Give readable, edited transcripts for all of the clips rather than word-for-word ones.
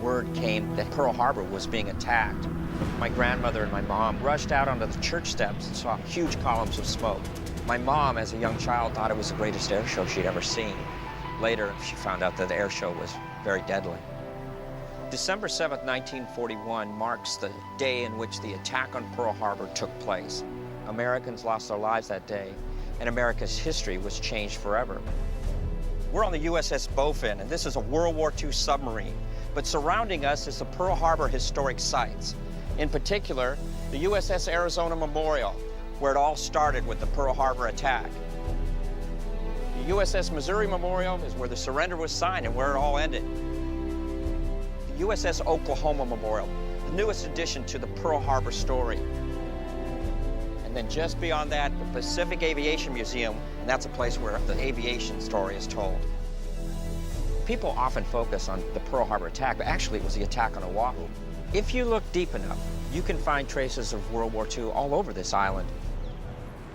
word came that Pearl Harbor was being attacked, my grandmother and my mom rushed out onto the church steps and saw huge columns of smoke. My mom, as a young child, thought it was the greatest air show she'd ever seen. Later, she found out that the air show was very deadly. December 7th, 1941 marks the day in which the attack on Pearl Harbor took place. Americans lost their lives that day, and America's history was changed forever. We're on the USS Bowfin, and this is a World War II submarine. But surrounding us is the Pearl Harbor historic sites. In particular, the USS Arizona Memorial, where it all started with the Pearl Harbor attack. The USS Missouri Memorial is where the surrender was signed and where it all ended. The USS Oklahoma Memorial, the newest addition to the Pearl Harbor story. And then just beyond that, the Pacific Aviation Museum, and that's a place where the aviation story is told. People often focus on the Pearl Harbor attack, but actually it was the attack on Oahu. If you look deep enough, you can find traces of World War II all over this island.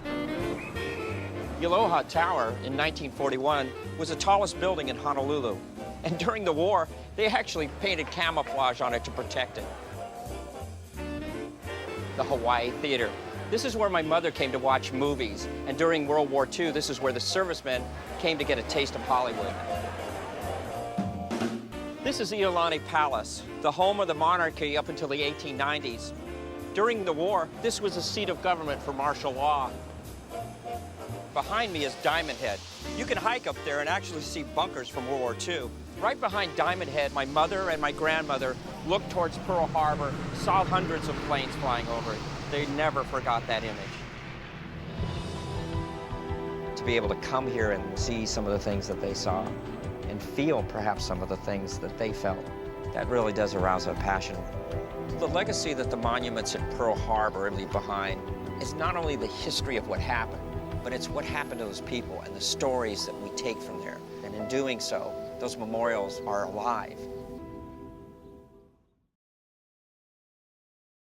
The Aloha Tower in 1941 was the tallest building in Honolulu. And during the war, they actually painted camouflage on it to protect it. The Hawaii Theater. This is where my mother came to watch movies. And during World War II, this is where the servicemen came to get a taste of Hollywood. This is Iolani Palace, the home of the monarchy up until the 1890s. During the war, this was the seat of government for martial law. Behind me is Diamond Head. You can hike up there and actually see bunkers from World War II. Right behind Diamond Head, my mother and my grandmother looked towards Pearl Harbor, saw hundreds of planes flying over it. They never forgot that image. To be able to come here and see some of the things that they saw and feel perhaps some of the things that they felt, that really does arouse a passion. The legacy that the monuments at Pearl Harbor leave behind is not only the history of what happened, but it's what happened to those people and the stories that we take from there. And in doing so, those memorials are alive.